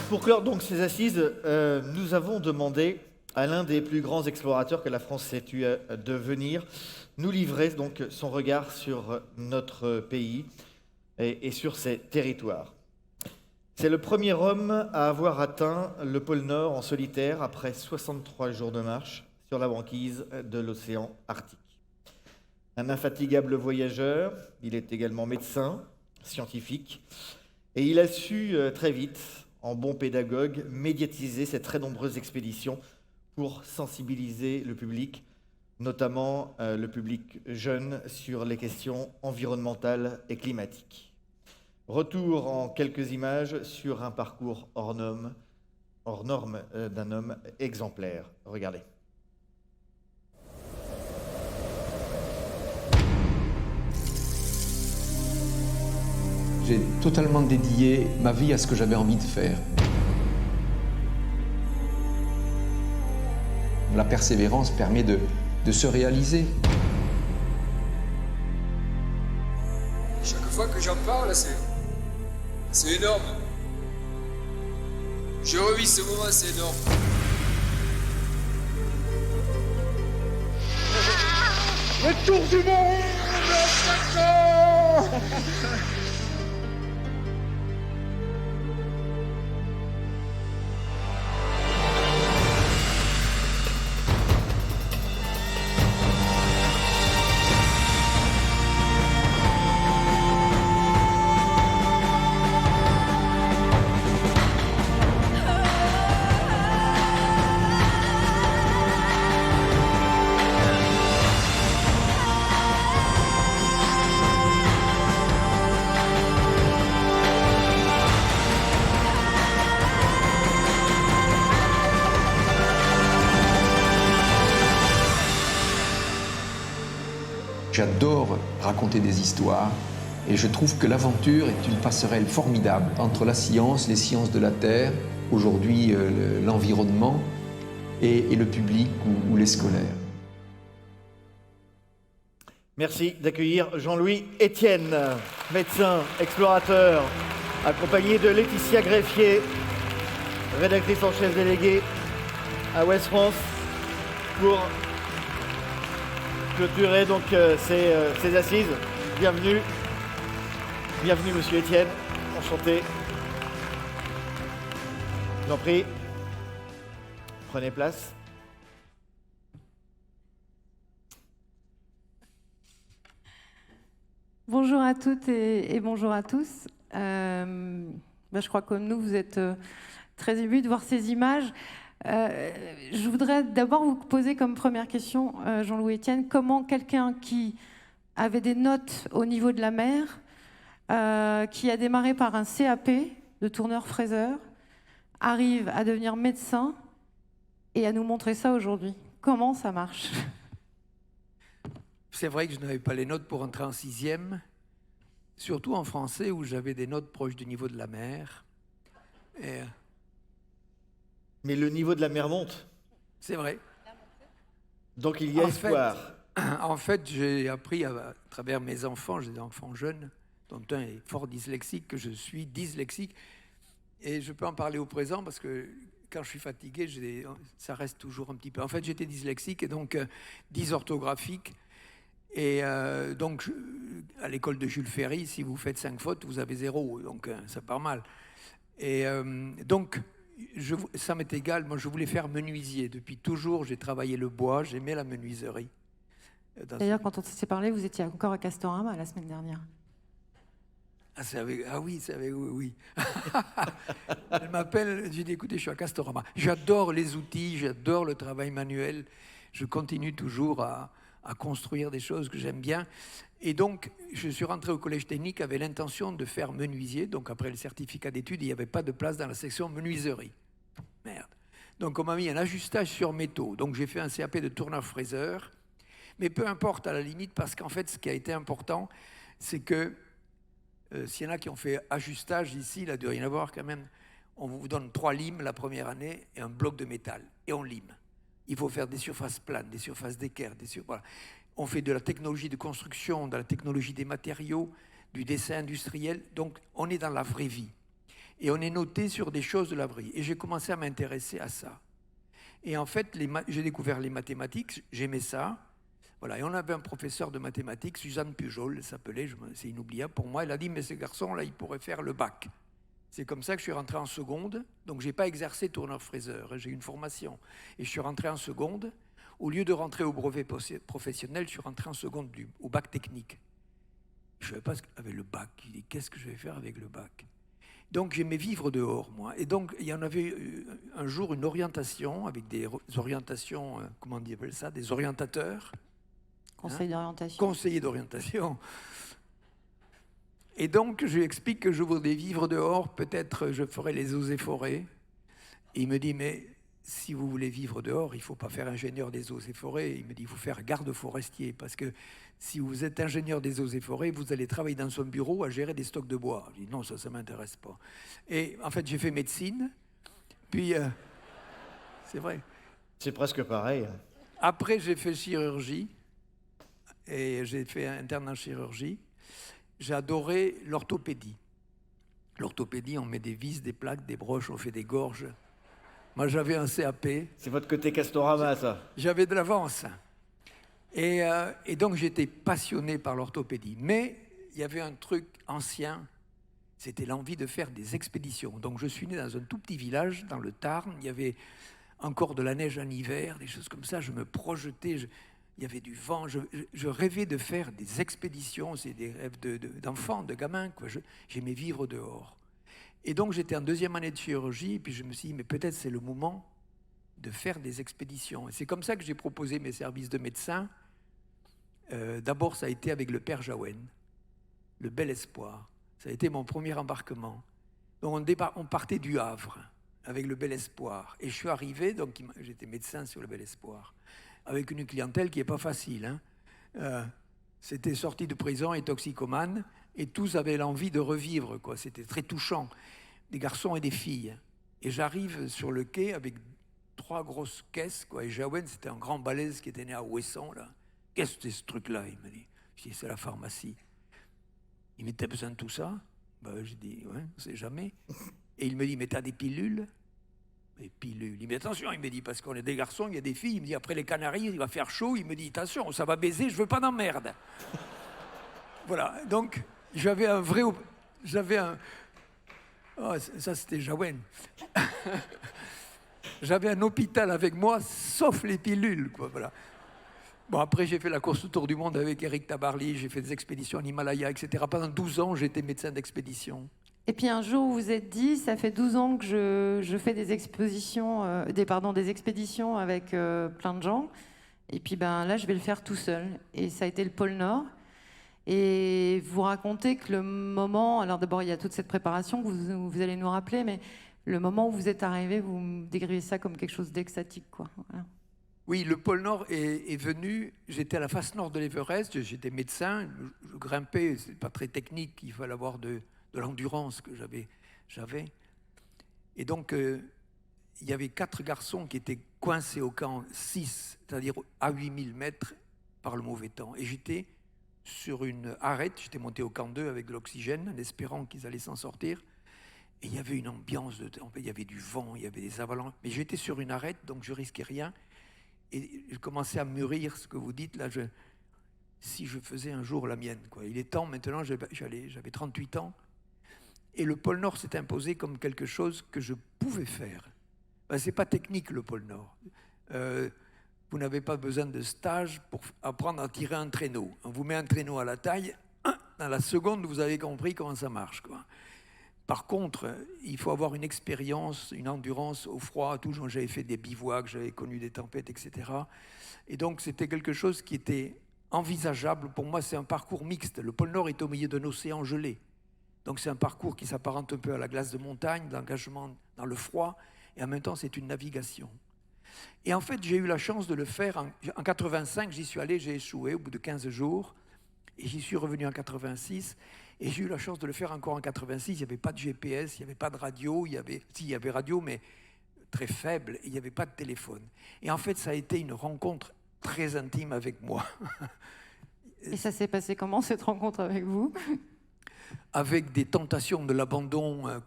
Pour clore donc ces assises, nous avons demandé à l'un des plus grands explorateurs que la France ait eu de venir nous livrer donc son regard sur notre pays et sur ses territoires. C'est le premier homme à avoir atteint le pôle Nord en solitaire après 63 jours de marche sur la banquise de l'océan Arctique. Un infatigable voyageur, il est également médecin, scientifique, et il a su très vite, en bon pédagogue, médiatiser ses très nombreuses expéditions pour sensibiliser le public, notamment le public jeune, sur les questions environnementales et climatiques. Retour en quelques images sur un parcours hors norme d'un homme exemplaire. Regardez. J'ai totalement dédié ma vie à ce que j'avais envie de faire. La persévérance permet de se réaliser. Chaque fois que j'en parle, c'est énorme. Je revis ce moment, c'est énorme. Le tour du monde à 5 ans. J'adore raconter des histoires et je trouve que l'aventure est une passerelle formidable entre la science, les sciences de la Terre, aujourd'hui l'environnement et le public ou les scolaires. Merci d'accueillir Jean-Louis Etienne, médecin, explorateur, accompagné de Laetitia Greffier, rédactrice en chef déléguée à Ouest France, pour clôturer donc ces assises. Bienvenue. Bienvenue Monsieur Etienne, enchanté. Je vous en prie. Prenez place. Bonjour à toutes et bonjour à tous. Je crois que comme nous, vous êtes très émus de voir ces images. Je voudrais d'abord vous poser comme première question, Jean-Louis Etienne, comment quelqu'un qui avait des notes au niveau de la mer, qui a démarré par un CAP de tourneur-fraiseur, arrive à devenir médecin et à nous montrer ça aujourd'hui. Comment ça marche ? C'est vrai que je n'avais pas les notes pour entrer en 6e, surtout en français où j'avais des notes proches du niveau de la mer. Mais le niveau de la mer monte. C'est vrai. Donc il y a espoir. En fait, j'ai appris à travers mes enfants, j'ai des enfants jeunes, dont un est fort dyslexique, que je suis dyslexique. Et je peux en parler au présent parce que quand je suis fatigué, ça reste toujours un petit peu. En fait, j'étais dyslexique et donc dysorthographique. Et donc, à l'école de Jules Ferry, si vous faites 5 fautes, vous avez 0. Donc, ça part mal. Et donc, ça m'est égal. Moi, je voulais faire menuisier. Depuis toujours, j'ai travaillé le bois. J'aimais la menuiserie. D'ailleurs, quand on s'est parlé, vous étiez encore à Castorama la semaine dernière. Oui. Elle m'appelle, j'ai dit, écoutez, je suis à Castorama. J'adore les outils, j'adore le travail manuel. Je continue toujours à construire des choses que j'aime bien. Et donc, je suis rentré au collège technique avec l'intention de faire menuisier. Donc, après le certificat d'études, il n'y avait pas de place dans la section menuiserie. Merde. Donc, on m'a mis un ajustage sur métaux. Donc, j'ai fait un CAP de tourneur-fraiseur. Mais peu importe, à la limite, parce qu'en fait, ce qui a été important, c'est que s'il y en a qui ont fait ajustage ici, il a dû rien avoir quand même, on vous donne 3 limes la première année et un bloc de métal. Et on lime. Il faut faire des surfaces planes, des surfaces d'équerre, voilà. On fait de la technologie de construction, de la technologie des matériaux, du dessin industriel. Donc, on est dans la vraie vie. Et on est noté sur des choses de la vraie. Et j'ai commencé à m'intéresser à ça. Et en fait, j'ai découvert les mathématiques, j'aimais ça. Voilà. Et on avait un professeur de mathématiques, Suzanne Pujol, elle s'appelait, c'est inoubliable pour moi. Elle a dit, mais ce garçon-là, il pourrait faire le bac. C'est comme ça que je suis rentré en seconde. Donc, je n'ai pas exercé tourneur-fraiseur, j'ai eu une formation. Et je suis rentré en seconde. Au lieu de rentrer au brevet professionnel, je suis rentré en seconde au bac technique. Je ne savais pas ce qu'avec le bac. Je dis, qu'est-ce que je vais faire avec le bac? Donc j'aimais vivre dehors, moi. Et donc il y en avait un jour une orientation avec des orientations, comment on appelle ça, des orientateurs. Conseil d'orientation. Conseiller d'orientation. Et donc je lui explique que je voudrais vivre dehors, peut-être je ferai les eaux et forêts. Et il me dit, mais si vous voulez vivre dehors, il ne faut pas faire ingénieur des eaux et forêts. Il me dit, il faut faire garde forestier, parce que si vous êtes ingénieur des eaux et forêts, vous allez travailler dans son bureau à gérer des stocks de bois. Je dis, non, ça ne m'intéresse pas. Et en fait, j'ai fait médecine, puis c'est vrai. C'est presque pareil. Après, j'ai fait chirurgie, et j'ai fait interne en chirurgie. J'ai adoré l'orthopédie. L'orthopédie, on met des vis, des plaques, des broches, on fait des gorges. Moi, j'avais un CAP. C'est votre côté Castorama, ça. J'avais de l'avance. Et donc, j'étais passionné par l'orthopédie. Mais il y avait un truc ancien, c'était l'envie de faire des expéditions. Donc, je suis né dans un tout petit village, dans le Tarn. Il y avait encore de la neige en hiver, des choses comme ça. Je me projetais, il y avait du vent. Je rêvais de faire des expéditions. C'est des rêves d'enfants, de gamins, quoi. J'aimais vivre dehors. Et donc, j'étais en deuxième année de chirurgie, et puis je me suis dit, mais peut-être c'est le moment de faire des expéditions. Et c'est comme ça que j'ai proposé mes services de médecin. D'abord, ça a été avec le père Jaouen, le Bel Espoir. Ça a été mon premier embarquement. Donc, on partait du Havre avec le Bel Espoir. Et je suis arrivé, donc j'étais médecin sur le Bel Espoir, avec une clientèle qui n'est pas facile. C'était sorti de prison et toxicomane. Et tous avaient l'envie de revivre, quoi. C'était très touchant, des garçons et des filles. Et j'arrive sur le quai avec 3 grosses caisses, quoi. Et Jaouen, c'était un grand balèze qui était né à Ouessant, là. Qu'est-ce que c'est ce truc-là? Il me dit. Je dis, c'est la pharmacie. Il me dit, t'as besoin de tout ça? Je dis, ouais, on sait jamais. Et il me dit, mais t'as des pilules? Des pilules. Il me dit, attention, il me dit, parce qu'on est des garçons, il y a des filles. Il me dit, après les Canaries, il va faire chaud. Il me dit, attention, ça va baiser, je veux pas d'emmerde. Voilà, donc... J'avais un... Oh, ça, c'était Jaouen. J'avais un hôpital avec moi, sauf les pilules, quoi, voilà. Bon, après, j'ai fait la course autour du monde avec Éric Tabarly, j'ai fait des expéditions en Himalaya, etc. Pendant 12 ans, j'étais médecin d'expédition. Et puis un jour, vous vous êtes dit, ça fait 12 ans que je fais des expositions, des expéditions avec plein de gens. Et puis là, je vais le faire tout seul. Et ça a été le pôle Nord. Et vous racontez que le moment, alors d'abord il y a toute cette préparation que vous allez nous rappeler, mais le moment où vous êtes arrivé, vous me décrivez ça comme quelque chose d'extatique, quoi. Voilà. Oui, le pôle Nord est venu, j'étais à la face nord de l'Everest, j'étais médecin, je grimpais, c'est pas très technique, il fallait avoir de l'endurance que j'avais. Et donc, il y avait 4 garçons qui étaient coincés au camp 6, c'est-à-dire à 8000 mètres par le mauvais temps. Et j'étais sur une arête, j'étais monté au camp 2 avec de l'oxygène, en espérant qu'ils allaient s'en sortir. Et il y avait une ambiance, il y avait du vent, il y avait des avalanches. Mais j'étais sur une arête, donc je risquais rien. Et je commençais à mûrir ce que vous dites, là, si je faisais un jour la mienne, quoi. Il est temps maintenant, j'avais 38 ans. Et le pôle Nord s'est imposé comme quelque chose que je pouvais faire. C'est pas technique, le pôle Nord. Vous n'avez pas besoin de stage pour apprendre à tirer un traîneau. On vous met un traîneau à la taille, dans la seconde, vous avez compris comment ça marche, quoi. Par contre, il faut avoir une expérience, une endurance au froid, tout. J'avais fait des bivouacs, j'avais connu des tempêtes, etc. Et donc, c'était quelque chose qui était envisageable. Pour moi, c'est un parcours mixte. Le pôle Nord est au milieu d'un océan gelé. Donc, c'est un parcours qui s'apparente un peu à la glace de montagne, d'engagement dans le froid, et en même temps, c'est une navigation. Et en fait, j'ai eu la chance de le faire. En 85, j'y suis allé, j'ai échoué au bout de 15 jours. Et j'y suis revenu en 86. Et j'ai eu la chance de le faire encore en 86. Il n'y avait pas de GPS, il n'y avait pas de radio. Il y avait radio, mais très faible. Et il n'y avait pas de téléphone. Et en fait, ça a été une rencontre très intime avec moi. Et ça s'est passé comment, cette rencontre avec vous? Avec des tentations de l'abandon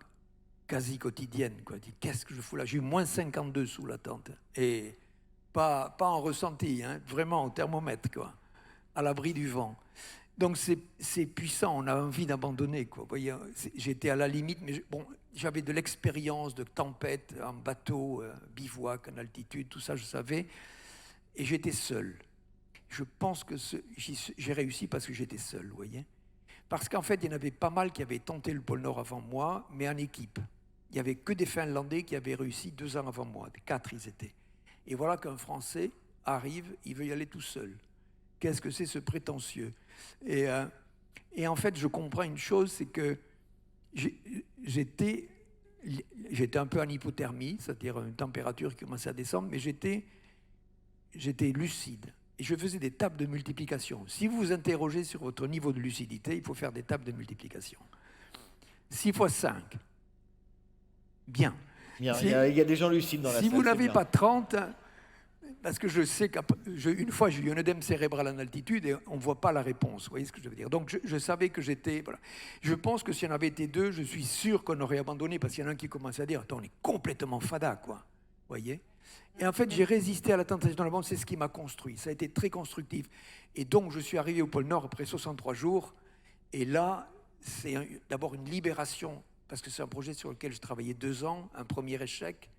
quasi quotidienne, quoi. Qu'est-ce que je fous là? J'ai eu moins 52 sous la tente. Et pas en ressenti, hein, vraiment au thermomètre, quoi, à l'abri du vent. Donc c'est puissant, on a envie d'abandonner, quoi. Vous voyez, j'étais à la limite, mais bon, j'avais de l'expérience de tempête en bateau, bivouac, en altitude, tout ça, je savais. Et j'étais seul. Je pense que j'ai réussi parce que j'étais seul, vous voyez. Parce qu'en fait, il y en avait pas mal qui avaient tenté le pôle Nord avant moi, mais en équipe. Il n'y avait que des Finlandais qui avaient réussi 2 ans avant moi. 4, ils étaient. Et voilà qu'un Français arrive, il veut y aller tout seul. Qu'est-ce que c'est ce prétentieux? Et en fait, je comprends une chose, c'est que j'étais un peu en hypothermie, c'est-à-dire une température qui commençait à descendre, mais j'étais lucide. Et je faisais des tables de multiplication. Si vous vous interrogez sur votre niveau de lucidité, il faut faire des tables de multiplication. 6 fois 5. Bien. Bien, il y a des gens lucides dans la salle. Si vous n'avez bien. pas 30, parce que je sais qu'une fois j'ai eu un œdème cérébral en altitude et on ne voit pas la réponse, vous voyez ce que je veux dire. Donc je savais que j'étais... Voilà. Je pense que s'il y en avait été 2, je suis sûr qu'on aurait abandonné, parce qu'il y en a un qui commence à dire « Attends, on est complètement fada, quoi ». Vous voyez. Et en fait, j'ai résisté à la tentation de la bombe, c'est ce qui m'a construit. Ça a été très constructif. Et donc, je suis arrivé au pôle Nord après 63 jours. Et là, c'est d'abord une libération, parce que c'est un projet sur lequel je travaillais 2 ans, un premier échec.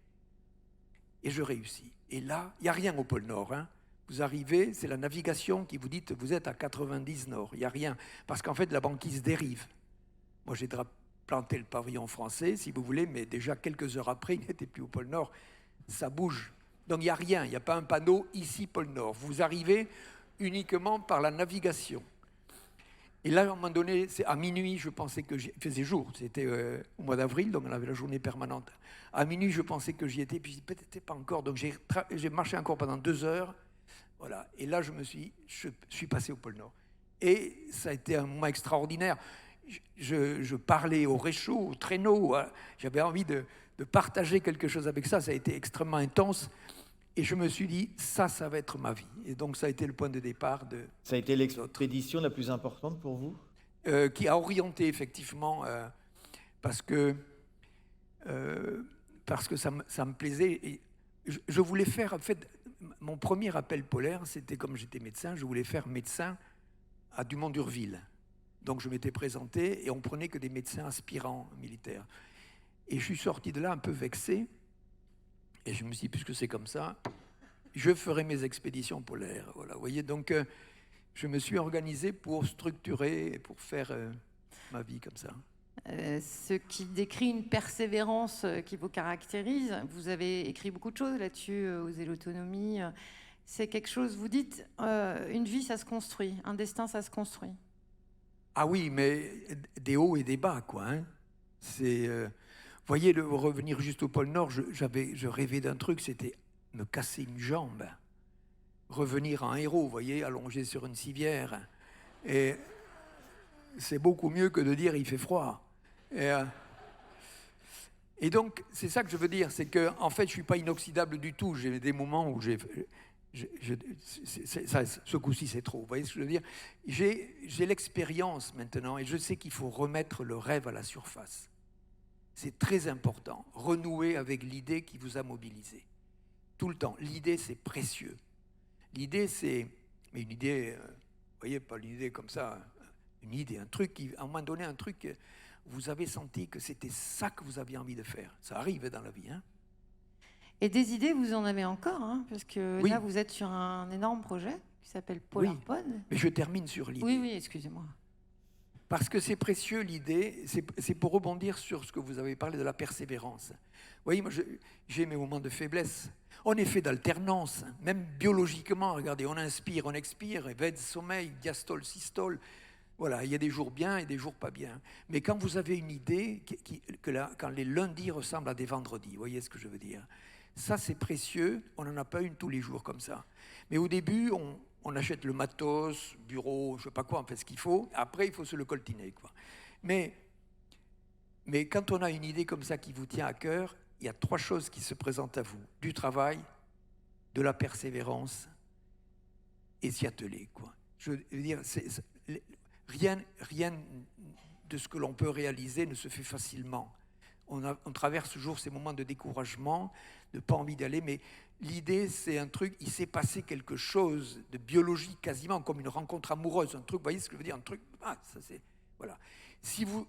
Et je réussis. Et là, il n'y a rien au pôle Nord. Hein. Vous arrivez, c'est la navigation qui vous dit que vous êtes à 90 Nord. Il n'y a rien. Parce qu'en fait, la banquise dérive. Moi, j'ai planté le pavillon français, si vous voulez, mais déjà quelques heures après, il n'était plus au pôle Nord. Ça bouge. Donc il n'y a rien, il n'y a pas un panneau ici pôle Nord. Vous arrivez uniquement par la navigation. Et là, à un moment donné, à minuit, je pensais que il faisait jour, c'était au mois d'avril, donc on avait la journée permanente. À minuit, je pensais que j'y étais, puis peut-être pas encore. Donc j'ai marché encore pendant 2 heures. Voilà. Et là, je suis passé au pôle Nord. Et ça a été un moment extraordinaire. Je parlais au réchaud, au traîneau. J'avais envie de partager quelque chose avec ça. Ça a été extrêmement intense. Et je me suis dit, ça va être ma vie. Et donc, ça a été le point de départ de... Ça a été l'expédition la plus importante pour vous? Qui a orienté, effectivement, parce que ça me plaisait. Et je voulais faire, en fait, mon premier appel polaire, c'était comme j'étais médecin, je voulais faire médecin à Dumont-d'Urville. Donc, je m'étais présenté et on prenait que des médecins aspirants militaires. Et je suis sorti de là un peu vexé. Et je me suis dit, puisque c'est comme ça, je ferai mes expéditions polaires. Voilà, vous voyez, donc je me suis organisé pour structurer et pour faire ma vie comme ça. Ce qui décrit une persévérance qui vous caractérise. Vous avez écrit beaucoup de choses là-dessus, Oser l'autonomie. C'est quelque chose, vous dites, une vie, ça se construit, un destin, ça se construit. Ah oui, mais des hauts et des bas, quoi. Hein. C'est... Vous voyez, revenir juste au pôle Nord, je rêvais d'un truc, c'était me casser une jambe. Revenir en héros, vous voyez, allongé sur une civière. Et c'est beaucoup mieux que de dire il fait froid. Et donc, c'est ça que je veux dire, c'est qu'en fait, je ne suis pas inoxydable du tout. J'ai des moments où ce coup-ci, c'est trop. Vous voyez ce que je veux dire? J'ai l'expérience maintenant et je sais qu'il faut remettre le rêve à la surface. C'est très important, renouer avec l'idée qui vous a mobilisé. Tout le temps. L'idée, c'est précieux. L'idée, c'est... Mais une idée, vous voyez, pas une idée comme ça, une idée, un truc qui, à un moment donné, un truc, vous avez senti que c'était ça que vous aviez envie de faire. Ça arrive dans la vie, hein. Et des idées, vous en avez encore, hein, parce que oui. Là, vous êtes sur un énorme projet qui s'appelle PolarPod. Oui, mais je termine sur l'idée. Oui, excusez-moi. Parce que c'est précieux l'idée, c'est pour rebondir sur ce que vous avez parlé de la persévérance. Vous voyez, moi j'ai mes moments de faiblesse. On est fait d'alternance, même biologiquement, regardez, on inspire, on expire, vède, sommeil, diastole, systole. Voilà, il y a des jours bien et des jours pas bien. Mais quand vous avez une idée, quand les lundis ressemblent à des vendredis, vous voyez ce que je veux dire? Ça c'est précieux, on n'en a pas une tous les jours comme ça. Mais au début, on achète le matos, bureau, je ne sais pas quoi, on fait ce qu'il faut. Après, il faut se le coltiner, quoi. Mais quand on a une idée comme ça qui vous tient à cœur, il y a 3 choses qui se présentent à vous. Du travail, de la persévérance et s'y atteler, quoi. Je veux dire, rien de ce que l'on peut réaliser ne se fait facilement. on traverse toujours ces moments de découragement, de pas envie d'aller, mais l'idée, c'est un truc, il s'est passé quelque chose de biologique, quasiment comme une rencontre amoureuse, un truc, vous voyez ce que je veux dire, un truc, ça c'est, voilà. Si vous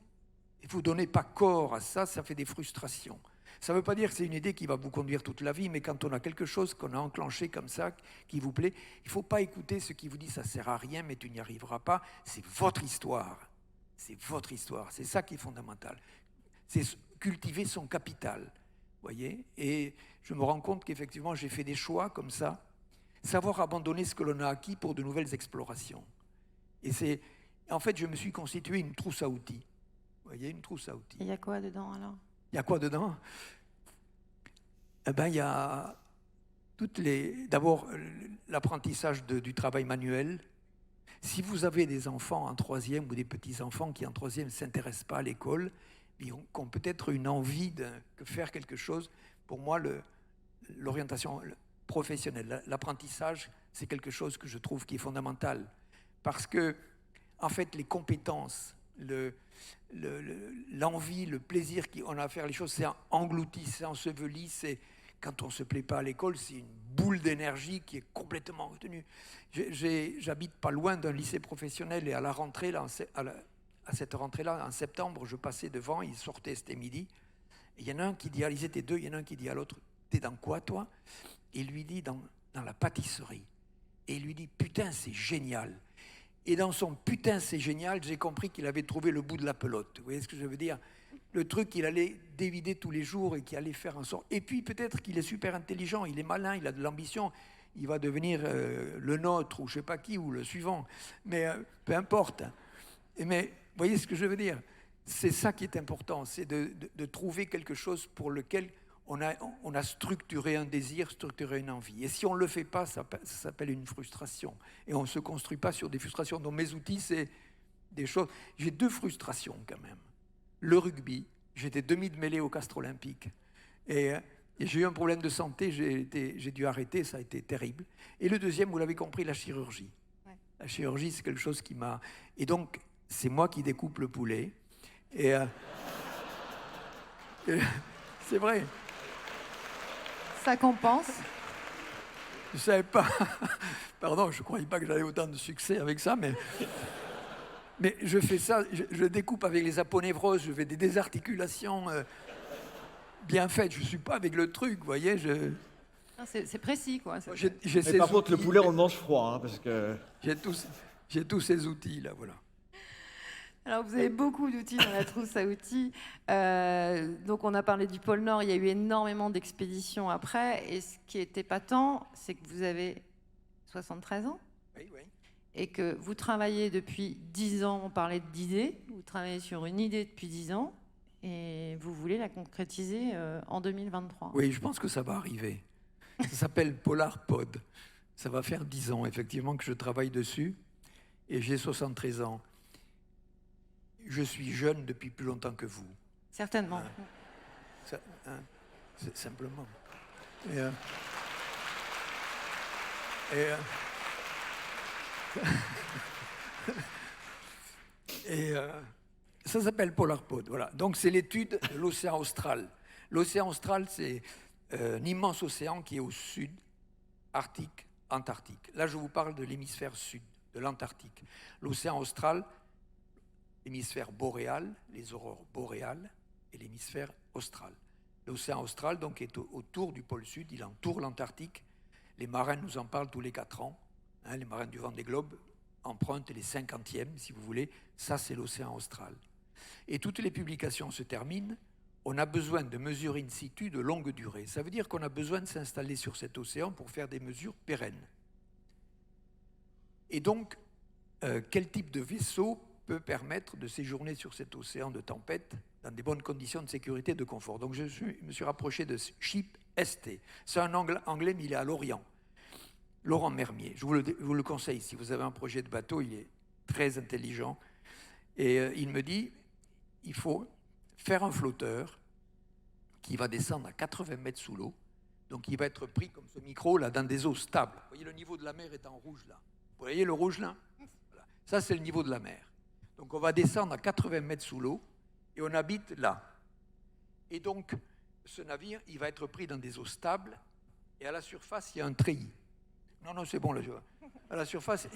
ne donnez pas corps à ça, ça fait des frustrations. Ça ne veut pas dire que c'est une idée qui va vous conduire toute la vie, mais quand on a quelque chose qu'on a enclenché comme ça, qui vous plaît, il ne faut pas écouter ce qui vous dit « ça ne sert à rien, mais tu n'y arriveras pas ». C'est votre histoire. C'est votre histoire. C'est ça qui est fondamental. C'est cultiver son capital, voyez. Et je me rends compte qu'effectivement, j'ai fait des choix comme ça, savoir abandonner ce que l'on a acquis pour de nouvelles explorations. Et en fait, je me suis constitué une trousse à outils. Vous voyez, une trousse à outils. Il y a quoi dedans alors ? Il y a quoi dedans ? Eh ben, il y a d'abord l'apprentissage du travail manuel. Si vous avez des enfants en troisième ou des petits-enfants qui en troisième ne s'intéressent pas à l'école, qui ont peut-être une envie de faire quelque chose, pour moi, l'orientation professionnelle, l'apprentissage, c'est quelque chose que je trouve qui est fondamental. Parce que, en fait, les compétences, l'envie, le plaisir qu'on a à faire les choses, c'est englouti, c'est enseveli, c'est quand on ne se plaît pas à l'école, c'est une boule d'énergie qui est complètement retenue. J'habite pas loin d'un lycée professionnel et à la rentrée, là, à cette rentrée-là, en septembre, je passais devant, ils sortaient, c'était midi, et il y en a un qui dit, ils étaient deux, il y en a un qui dit à l'autre, t'es dans quoi toi ? Et il lui dit, dans la pâtisserie. Et il lui dit, putain, c'est génial. Et dans son putain, c'est génial, j'ai compris qu'il avait trouvé le bout de la pelote. Vous voyez ce que je veux dire ? Le truc qu'il allait dévider tous les jours et qui allait faire en sorte. Et puis peut-être qu'il est super intelligent, il est malin, il a de l'ambition, il va devenir le nôtre ou je ne sais pas qui ou le suivant. Mais peu importe. Mais vous voyez ce que je veux dire ? C'est ça qui est important, c'est de trouver quelque chose pour lequel on a structuré un désir, structuré une envie. Et si on ne le fait pas, ça s'appelle une frustration. Et on ne se construit pas sur des frustrations. Donc mes outils, c'est des choses... J'ai 2 frustrations quand même. Le rugby, j'étais demi de mêlée au Castre Olympique. Et j'ai eu un problème de santé, j'ai dû arrêter, ça a été terrible. Et le deuxième, vous l'avez compris, la chirurgie. Ouais. La chirurgie, c'est quelque chose qui m'a... Et donc, c'est moi qui découpe le poulet. Et c'est vrai. Ça compense. Je ne savais pas. Pardon, je ne croyais pas que j'avais autant de succès avec ça, mais je fais ça, je découpe avec les aponévroses, je fais des désarticulations bien faites. Je ne suis pas avec le truc, vous voyez. C'est précis, quoi. Mais par contre, le poulet, on le mange froid, hein, parce que... J'ai tous ces outils, là, voilà. Alors, vous avez beaucoup d'outils dans la trousse à outils. Donc, on a parlé du pôle Nord. Il y a eu énormément d'expéditions après. Et ce qui est épatant, c'est que vous avez 73 ans. Oui, oui. Et que vous travaillez depuis 10 ans. On parlait d'idées. Vous travaillez sur une idée depuis 10 ans. Et vous voulez la concrétiser en 2023. Oui, je pense que ça va arriver. Ça s'appelle Polar Pod. Ça va faire 10 ans, effectivement, que je travaille dessus. Et j'ai 73 ans. Je suis jeune depuis plus longtemps que vous. Certainement. C'est simplement. Ça s'appelle Polar Pod. Voilà. Donc c'est l'étude de l'océan austral. L'océan austral, c'est un immense océan qui est au sud, Arctique, Antarctique. Là, je vous parle de l'hémisphère sud, de l'Antarctique. L'océan austral, l'hémisphère boréal, les aurores boréales, et l'hémisphère austral. L'océan austral donc, est autour du pôle sud, il entoure l'Antarctique. Les marins nous en parlent tous les 4 ans. Hein, les marins du Vendée Globe empruntent les 50e, si vous voulez. Ça, c'est l'océan austral. Et toutes les publications se terminent. On a besoin de mesures in situ de longue durée. Ça veut dire qu'on a besoin de s'installer sur cet océan pour faire des mesures pérennes. Et donc, quel type de vaisseau peut permettre de séjourner sur cet océan de tempête dans des bonnes conditions de sécurité et de confort. Donc je me suis rapproché de Ship ST. C'est un anglais, mais il est à Lorient. Laurent Mermier, je vous le conseille. Si vous avez un projet de bateau, il est très intelligent. Et il me dit, il faut faire un flotteur qui va descendre à 80 mètres sous l'eau. Donc il va être pris comme ce micro là dans des eaux stables. Vous voyez, le niveau de la mer est en rouge là. Vous voyez le rouge là ? Voilà. Ça, c'est le niveau de la mer. Donc on va descendre à 80 mètres sous l'eau et on habite là. Et donc, ce navire, il va être pris dans des eaux stables, et à la surface, il y a un treillis. Non, c'est bon, là, je vois. À la surface,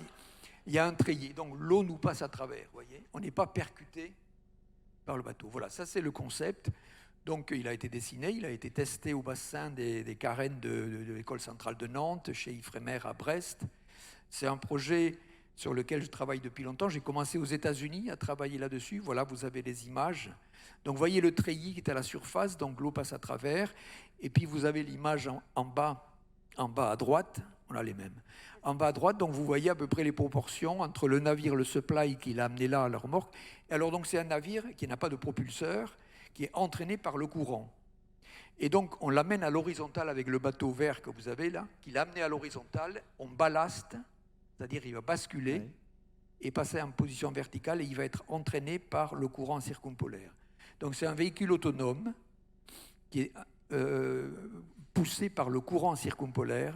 il y a un treillis, donc l'eau nous passe à travers, vous voyez. On n'est pas percuté par le bateau. Voilà, ça c'est le concept. Donc il a été dessiné, il a été testé au bassin des carènes de l'École centrale de Nantes, chez Ifremer à Brest. C'est un projet sur lequel je travaille depuis longtemps. J'ai commencé aux États-Unis à travailler là-dessus. Voilà, vous avez les images. Donc vous voyez le treillis qui est à la surface, donc l'eau passe à travers. Et puis vous avez l'image en bas à droite. On a les mêmes. En bas à droite, donc vous voyez à peu près les proportions entre le navire, le supply qui l'a amené là à la remorque. Et alors donc c'est un navire qui n'a pas de propulseur, qui est entraîné par le courant. Et donc on l'amène à l'horizontale avec le bateau vert que vous avez là, qui l'a amené à l'horizontale, on ballaste, c'est-à-dire il va basculer et passer en position verticale et il va être entraîné par le courant circumpolaire. Donc c'est un véhicule autonome qui est poussé par le courant circumpolaire.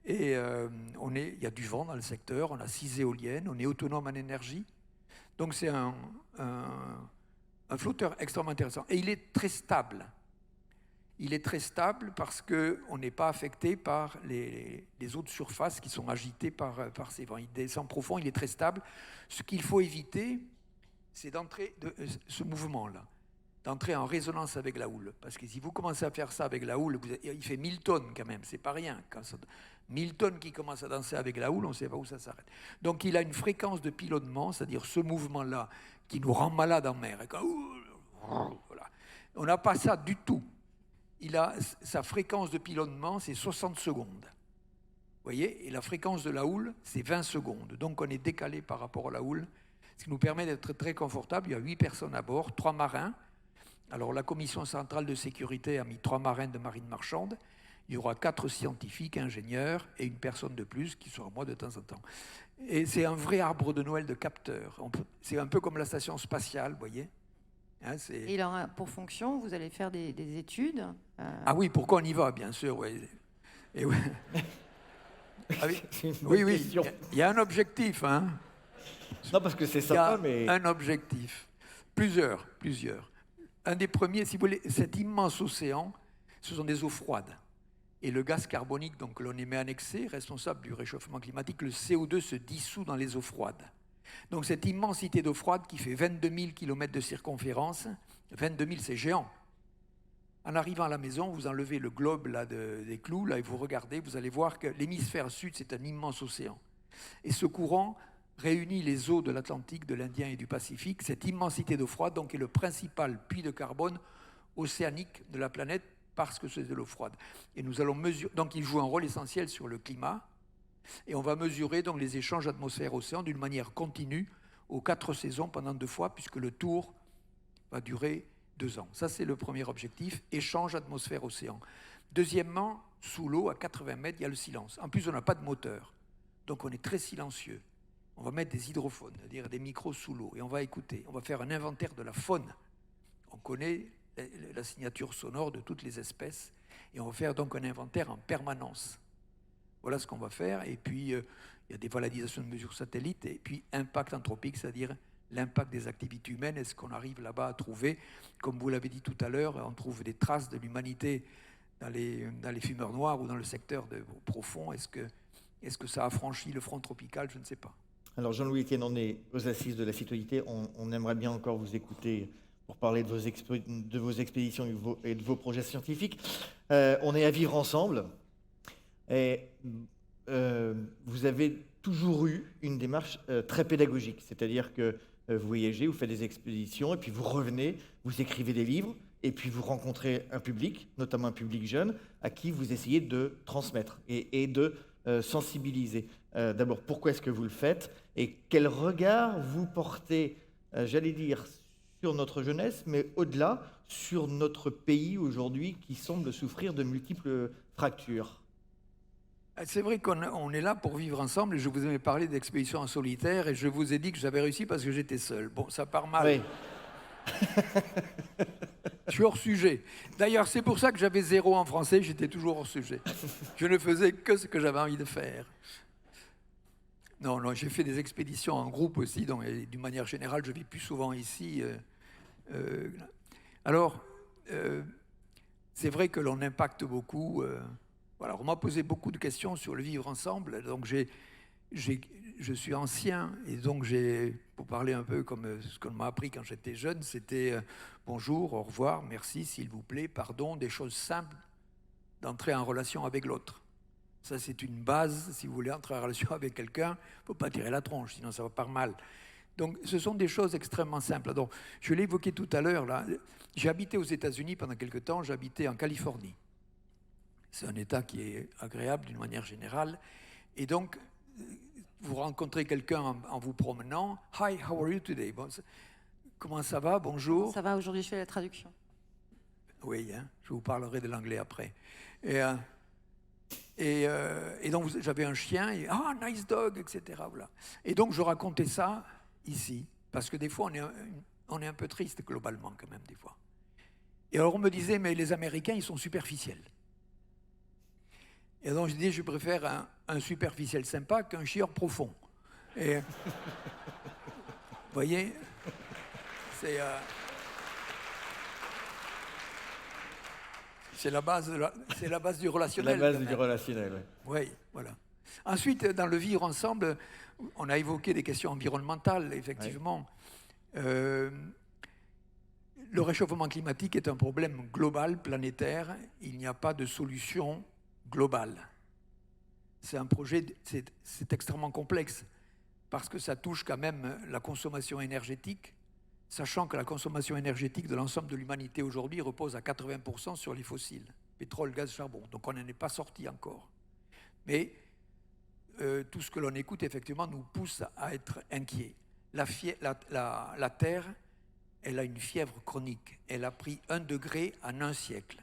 Et il y a du vent dans le secteur, on a 6 éoliennes, on est autonome en énergie. Donc c'est un flotteur extrêmement intéressant. Et il est très stable. Il est très stable parce qu'on n'est pas affecté par les eaux de surface qui sont agitées par ces vents. Il descend profond, il est très stable. Ce qu'il faut éviter, c'est d'entrer ce mouvement-là, d'entrer en résonance avec la houle. Parce que si vous commencez à faire ça avec la houle, il fait 1000 tonnes quand même, c'est pas rien. Quand 1000 tonnes qui commencent à danser avec la houle, on ne sait pas où ça s'arrête. Donc il a une fréquence de pilonnement, c'est-à-dire ce mouvement-là qui nous rend malade en mer. Voilà. On n'a pas ça du tout. Sa fréquence de pilonnement, c'est 60 secondes. Vous voyez? Et la fréquence de la houle, c'est 20 secondes. Donc on est décalé par rapport à la houle, ce qui nous permet d'être très confortable. Il y a 8 personnes à bord, 3 marins. Alors la Commission centrale de sécurité a mis 3 marins de marine marchande. Il y aura 4 scientifiques, ingénieurs et une personne de plus qui sera moi de temps en temps. Et c'est un vrai arbre de Noël de capteurs. C'est un peu comme la station spatiale, vous voyez. Hein, et il aura pour fonction, vous allez faire des études. Ah oui, pourquoi on y va, bien sûr. Ouais. Et ouais. Ah oui, il y a un objectif. Hein. Non, parce que c'est sympa, mais... Il y a un objectif. Plusieurs. Un des premiers, si vous voulez, cet immense océan, ce sont des eaux froides. Et le gaz carbonique donc, que l'on émet annexé, responsable du réchauffement climatique, le CO2 se dissout dans les eaux froides. Donc cette immensité d'eau froide qui fait 22 000 km de circonférence, 22 000 c'est géant. En arrivant à la maison, vous enlevez le globe là, des clous là, et vous regardez, vous allez voir que l'hémisphère sud c'est un immense océan. Et ce courant réunit les eaux de l'Atlantique, de l'Indien et du Pacifique. Cette immensité d'eau froide donc, est le principal puits de carbone océanique de la planète parce que c'est de l'eau froide. Et nous allons mesurer, donc il joue un rôle essentiel sur le climat. Et on va mesurer donc les échanges atmosphère-océan d'une manière continue aux 4 saisons pendant 2 fois, puisque le tour va durer 2 ans. Ça, c'est le premier objectif, échange atmosphère-océan. Deuxièmement, sous l'eau, à 80 mètres, il y a le silence. En plus, on n'a pas de moteur, donc on est très silencieux. On va mettre des hydrophones, c'est-à-dire des micros sous l'eau, et on va écouter. On va faire un inventaire de la faune. On connaît la signature sonore de toutes les espèces, et on va faire donc un inventaire en permanence. Voilà ce qu'on va faire. Et puis, il y a des valorisations de mesures satellites. Et puis, impact anthropique, c'est-à-dire l'impact des activités humaines. Est-ce qu'on arrive là-bas à trouver, comme vous l'avez dit tout à l'heure, on trouve des traces de l'humanité dans les fumeurs noirs ou dans le secteur profond. Est-ce que ça a franchi le front tropical? Je ne sais pas. Alors, Jean-Louis Etienne, on est aux assises de la citoyenneté. On aimerait bien encore vous écouter pour parler de vos expéditions et de vos projets scientifiques. On est à vivre ensemble. Et vous avez toujours eu une démarche très pédagogique, c'est-à-dire que vous voyagez, vous faites des expéditions, et puis vous revenez, vous écrivez des livres, et puis vous rencontrez un public, notamment un public jeune, à qui vous essayez de transmettre et de sensibiliser. D'abord, pourquoi est-ce que vous le faites, et quel regard vous portez, j'allais dire, sur notre jeunesse, mais au-delà, sur notre pays aujourd'hui qui semble souffrir de multiples fractures? C'est vrai qu'on est là pour vivre ensemble, et je vous ai parlé d'expédition en solitaire, et je vous ai dit que j'avais réussi parce que j'étais seul. Bon, ça part mal. Oui. Je suis hors sujet. D'ailleurs, c'est pour ça que j'avais 0 en français, j'étais toujours hors sujet. Je ne faisais que ce que j'avais envie de faire. Non, j'ai fait des expéditions en groupe aussi, donc d'une manière générale, je vis plus souvent ici. Alors, c'est vrai que l'on impacte beaucoup. Voilà, on m'a posé beaucoup de questions sur le vivre ensemble. Donc je suis ancien et donc pour parler un peu comme ce qu'on m'a appris quand j'étais jeune, c'était bonjour, au revoir, merci, s'il vous plaît, pardon, des choses simples d'entrer en relation avec l'autre. Ça, c'est une base. Si vous voulez entrer en relation avec quelqu'un, il ne faut pas tirer la tronche, sinon ça va pas mal. Donc, ce sont des choses extrêmement simples. Donc, je l'ai évoqué tout à l'heure, là. J'ai habité aux États-Unis pendant quelques temps, j'habitais en Californie. C'est un État qui est agréable d'une manière générale. Et donc, vous rencontrez quelqu'un en vous promenant. « Hi, how are you today ?» Bon, comment ça va? Bonjour. Ça va, aujourd'hui je fais la traduction. Oui, hein, je vous parlerai de l'anglais après. Et donc, j'avais un chien, et « Ah, nice dog », etc. Voilà. Et donc, je racontais ça ici, parce que des fois, on est un peu triste globalement, quand même, des fois. Et alors, on me disait, mais les Américains, ils sont superficiels. Et donc, je disais, je préfère un superficiel sympa qu'un chieur profond. Et vous voyez, c'est la base du relationnel. La base du relationnel, oui. Oui, voilà. Ensuite, dans le vivre ensemble, on a évoqué des questions environnementales, effectivement. Le réchauffement climatique est un problème global, planétaire. Il n'y a pas de solution globale. C'est un projet, c'est extrêmement complexe, parce que ça touche quand même la consommation énergétique, sachant que la consommation énergétique de l'ensemble de l'humanité aujourd'hui repose à 80% sur les fossiles, pétrole, gaz, charbon. Donc on n'en est pas sorti encore. Mais tout ce que l'on écoute, effectivement, nous pousse à être inquiets. La Terre, elle a une fièvre chronique. Elle a pris 1 degré en un siècle.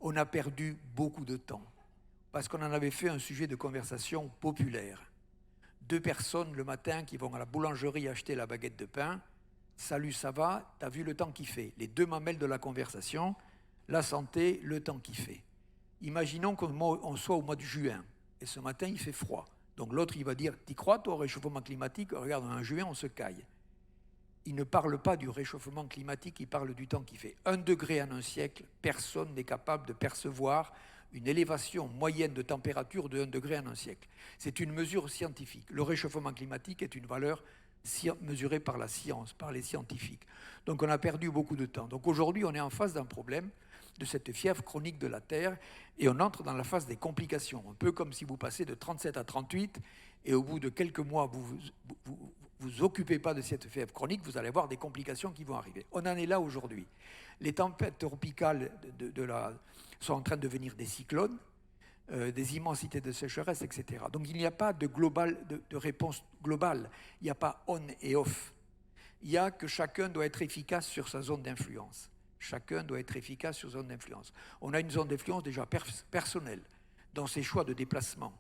On a perdu beaucoup de temps, parce qu'on en avait fait un sujet de conversation populaire. 2 personnes le matin qui vont à la boulangerie acheter la baguette de pain. Salut, ça va? T'as vu le temps qu'il fait? Les 2 mamelles de la conversation, la santé, le temps qu'il fait. Imaginons qu'on soit au mois de juin, et ce matin, il fait froid. Donc l'autre, il va dire, t'y crois, toi, au réchauffement climatique? Regarde, en juin, on se caille. Il ne parle pas du réchauffement climatique, il parle du temps qu'il fait. 1 degré en un siècle, personne n'est capable de percevoir une élévation moyenne de température de 1 degré en un siècle. C'est une mesure scientifique. Le réchauffement climatique est une valeur mesurée par la science, par les scientifiques. Donc on a perdu beaucoup de temps. Donc aujourd'hui, on est en face d'un problème de cette fièvre chronique de la Terre et on entre dans la phase des complications. Un peu comme si vous passez de 37 à 38 et au bout de quelques mois, vous occupez pas de cette fièvre chronique, vous allez avoir des complications qui vont arriver. On en est là aujourd'hui. Les tempêtes tropicales sont en train de devenir des cyclones, des immensités de sécheresse, etc. Donc il n'y a pas de réponse globale. Il n'y a pas on et off. Il y a que chacun doit être efficace sur sa zone d'influence. Chacun doit être efficace sur sa zone d'influence. On a une zone d'influence déjà personnelle, dans ses choix de déplacement,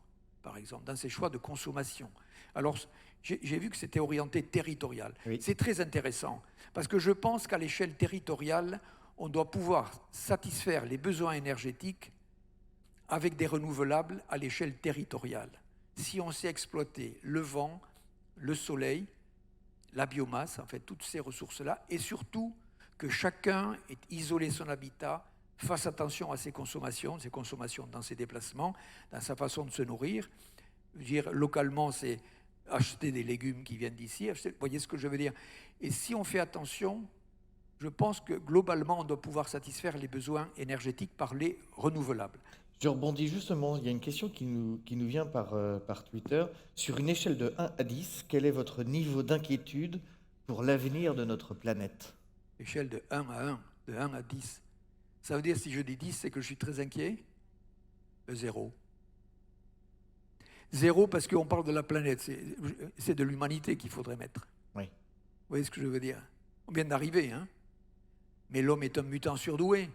par exemple, dans ses choix de consommation. Alors, j'ai vu que c'était orienté territorial. Oui. C'est très intéressant, parce que je pense qu'à l'échelle territoriale, on doit pouvoir satisfaire les besoins énergétiques avec des renouvelables à l'échelle territoriale. Si on sait exploiter le vent, le soleil, la biomasse, en fait, toutes ces ressources-là, et surtout que chacun ait isolé son habitat, fasse attention à ses consommations dans ses déplacements, dans sa façon de se nourrir. Je veux dire, localement, c'est acheter des légumes qui viennent d'ici, vous voyez ce que je veux dire. Et si on fait attention, je pense que globalement, on doit pouvoir satisfaire les besoins énergétiques par les renouvelables. Je rebondis justement, il y a une question qui nous vient par Twitter. Sur une échelle de 1 à 10, quel est votre niveau d'inquiétude pour l'avenir de notre planète? Échelle de 1 à 1, de 1 à 10. Ça veut dire, si je dis 10, c'est que je suis très inquiet? 0. 0 parce qu'on parle de la planète, c'est de l'humanité qu'il faudrait mettre. Oui. Vous voyez ce que je veux dire? On vient d'arriver, hein? Mais l'homme est un mutant surdoué.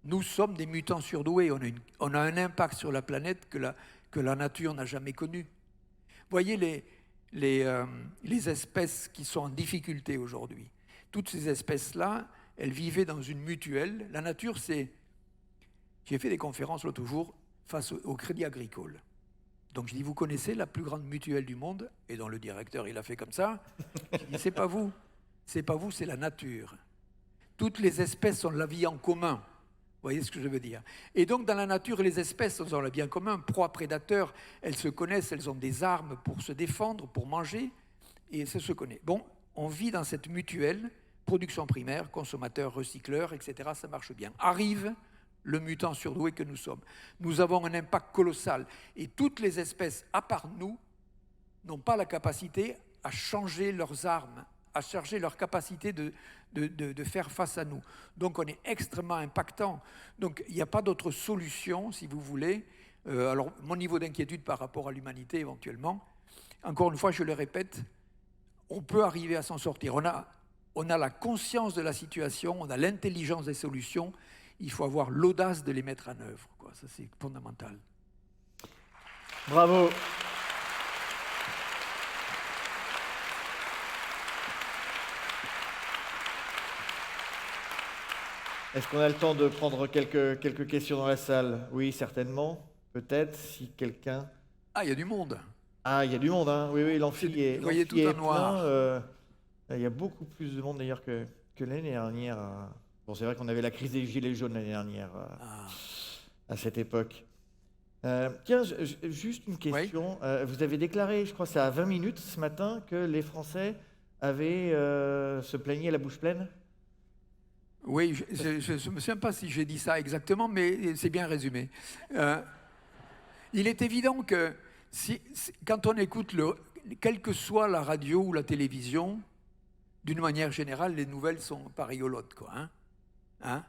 Nous sommes des mutants surdoués. On a un impact sur la planète que la nature n'a jamais connu. Vous voyez les espèces qui sont en difficulté aujourd'hui. Toutes ces espèces-là, elles vivaient dans une mutuelle. La nature, c'est... J'ai fait des conférences l'autre jour face au Crédit Agricole. Donc je dis, vous connaissez la plus grande mutuelle du monde? Et dont le directeur, il a fait comme ça. Je dis, c'est pas vous, c'est la nature. Toutes les espèces ont la vie en commun. voyez ce que je veux dire? Et donc, dans la nature, les espèces ont le bien commun, proie, prédateur, elles se connaissent, elles ont des armes pour se défendre, pour manger, et ça se connaît. Bon, on vit dans cette mutuelle, production primaire, consommateur, recycleur, etc., ça marche bien. Arrive le mutant surdoué que nous sommes. Nous avons un impact colossal, et toutes les espèces, à part nous, n'ont pas la capacité à changer leurs armes, à charger leur capacité de faire face à nous. Donc on est extrêmement impactant. Donc il n'y a pas d'autre solution, si vous voulez. Alors mon niveau d'inquiétude par rapport à l'humanité éventuellement, encore une fois je le répète, on peut arriver à s'en sortir. On a la conscience de la situation, on a l'intelligence des solutions, il faut avoir l'audace de les mettre en œuvre, quoi. Ça c'est fondamental. Bravo. Est-ce qu'on a le temps de prendre quelques questions dans la salle? Oui, certainement. Peut-être, si quelqu'un... Ah, il y a du monde. Ah, il y a du monde, hein. Oui, l'amphi est, vous voyez l'amphi tout en est noir. plein. Il y a beaucoup plus de monde d'ailleurs que l'année dernière. Bon, c'est vrai qu'on avait la crise des gilets jaunes l'année dernière à cette époque. Tiens, juste une question. Oui. Vous avez déclaré, je crois que c'est à 20 minutes ce matin, que les Français avaient se plaignaient la bouche pleine. Oui, je ne me souviens pas si j'ai dit ça exactement, mais c'est bien résumé. Il est évident que quand on écoute, quelle que soit la radio ou la télévision, d'une manière générale, les nouvelles sont pas rigolotes, quoi. Hein?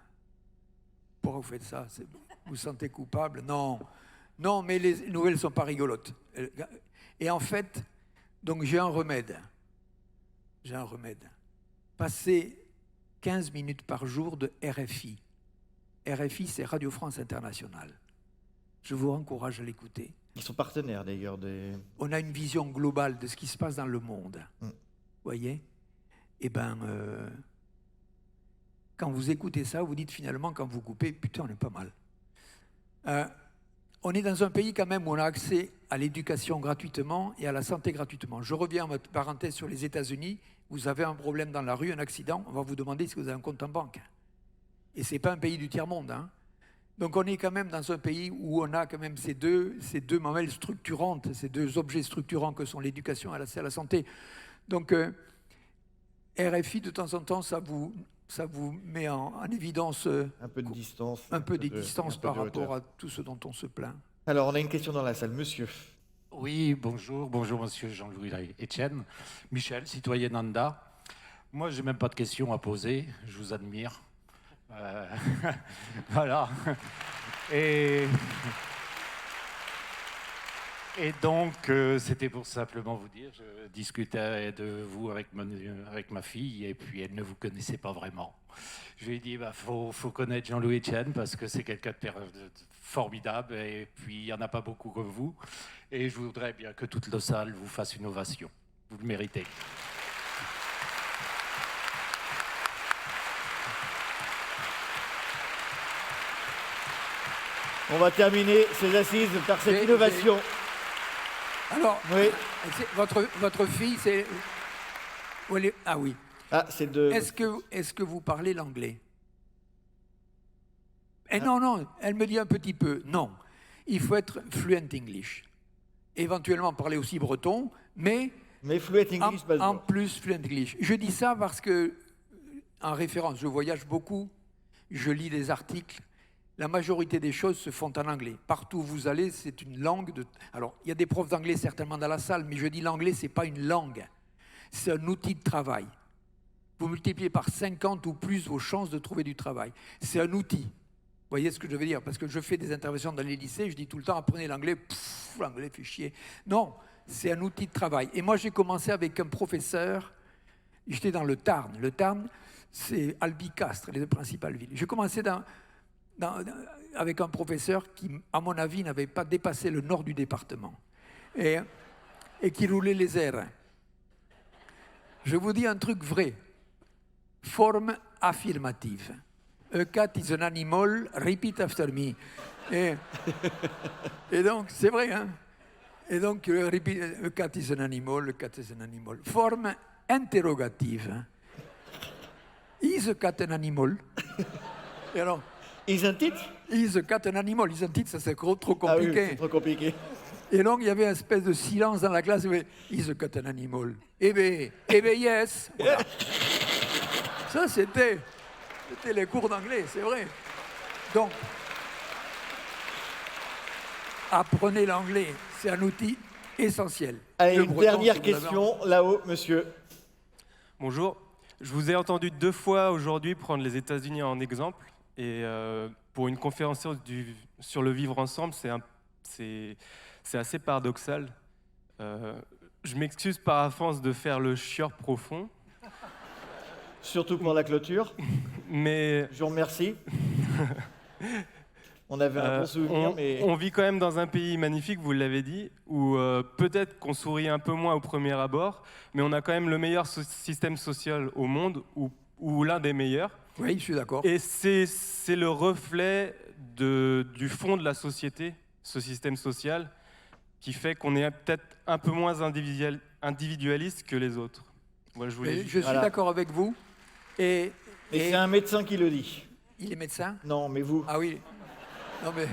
Pourquoi vous faites ça? Vous vous sentez coupable? Non. Non, mais les nouvelles sont pas rigolotes. Et en fait, donc j'ai un remède. Passez 15 minutes par jour de RFI. RFI, c'est Radio France Internationale. Je vous encourage à l'écouter. Ils sont partenaires d'ailleurs. On a une vision globale de ce qui se passe dans le monde. Voyez? Eh bien, quand vous écoutez ça, vous dites finalement, quand vous coupez, putain, on est pas mal. On est dans un pays quand même où on a accès à l'éducation gratuitement et à la santé gratuitement. Je reviens à ma parenthèse sur les États-Unis. Vous avez un problème dans la rue, un accident, on va vous demander si vous avez un compte en banque. Et ce n'est pas un pays du tiers-monde. Hein. Donc on est quand même dans un pays où on a quand même ces deux mamelles structurantes, ces deux objets structurants que sont l'éducation et la santé. Donc RFI, de temps en temps, ça vous met en évidence un peu de distance, par rapport à tout ce dont on se plaint. Alors on a une question dans la salle, monsieur. Oui, bonjour monsieur Jean-Louis Etienne. Michel, citoyen Nanda. Moi, je n'ai même pas de questions à poser, je vous admire. Voilà. Et donc, c'était pour simplement vous dire, je discutais de vous avec ma fille, et puis elle ne vous connaissait pas vraiment. Je lui ai dit, faut connaître Jean-Louis Etienne, parce que c'est quelqu'un de formidable, et puis il n'y en a pas beaucoup comme vous. Et je voudrais bien que toute la salle vous fasse une ovation. Vous le méritez. On va terminer ces assises par cette innovation. Alors, oui. Votre fille, c'est... Ah oui. Ah, c'est de... Est-ce que vous parlez l'anglais? Non, elle me dit un petit peu. Non, il faut être fluent English. Éventuellement parler aussi breton, mais fluent English, en plus fluent English. Je dis ça parce que, en référence, je voyage beaucoup, je lis des articles. La majorité des choses se font en anglais. Partout où vous allez, c'est une langue de... Alors, il y a des profs d'anglais certainement dans la salle, mais je dis l'anglais, ce n'est pas une langue. C'est un outil de travail. Vous multipliez par 50 ou plus vos chances de trouver du travail. C'est un outil. Vous voyez ce que je veux dire? Parce que je fais des interventions dans les lycées, je dis tout le temps, apprenez l'anglais, l'anglais fait chier. Non, c'est un outil de travail. Et moi, j'ai commencé avec un professeur, j'étais dans le Tarn. Le Tarn, c'est Albicastre, les deux principales villes. J'ai commencé avec un professeur qui, à mon avis, n'avait pas dépassé le nord du département et qui roulait les airs. Je vous dis un truc vrai. Forme affirmative. A cat is an animal, repeat after me. Et donc, c'est vrai, hein? Et donc, a cat is an animal, a cat is an animal. Forme interrogative. Is a cat an animal? Et alors, Isn't it? Is a cat an animal? Isn't it? Ça c'est trop Ah oui, compliqué. c'est trop compliqué. Et donc il y avait une espèce de silence dans la classe. Is a cat an animal? Eh ben yes. Voilà. Ça c'était les cours d'anglais, c'est vrai. Donc apprenez l'anglais, c'est un outil essentiel. Allez, Le une breton, dernière si vous avez question, là-haut, monsieur. Bonjour, je vous ai entendu 2 fois aujourd'hui prendre les États-Unis en exemple. Et pour une conférence sur le vivre ensemble, c'est assez paradoxal. Je m'excuse par avance de faire le chieur profond. Surtout pour la clôture. Mais Je vous remercie. On avait un bon souvenir, mais... on vit quand même dans un pays magnifique, vous l'avez dit, où peut-être qu'on sourit un peu moins au premier abord, mais on a quand même le meilleur système social au monde, ou l'un des meilleurs. Oui, je suis d'accord. Et c'est le reflet du fond de la société, ce système social, qui fait qu'on est peut-être un peu moins individualiste que les autres. Voilà, Je suis Voilà. d'accord avec vous. Et c'est un médecin qui le dit. il est médecin? Non, mais vous. Ah oui. Non mais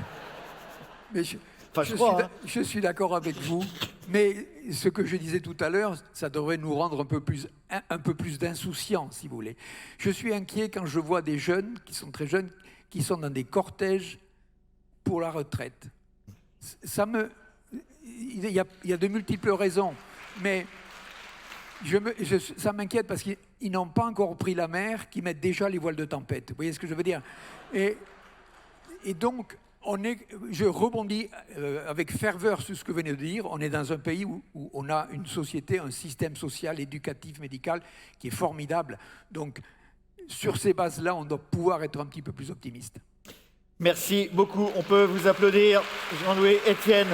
Enfin, je crois, hein. je suis d'accord avec vous. Mais ce que je disais tout à l'heure, ça devrait nous rendre un peu plus d'insouciants, si vous voulez. Je suis inquiet quand je vois des jeunes qui sont très jeunes, qui sont dans des cortèges pour la retraite. Il y a de multiples raisons, mais ça m'inquiète parce qu'ils n'ont pas encore pris la mer, qu'ils mettent déjà les voiles de tempête. Vous voyez ce que je veux dire? Et donc, je rebondis avec ferveur sur ce que vous venez de dire. On est dans un pays où on a une société, un système social, éducatif, médical qui est formidable. Donc, sur ces bases-là, on doit pouvoir être un petit peu plus optimiste. Merci beaucoup. On peut vous applaudir, Jean-Louis Etienne.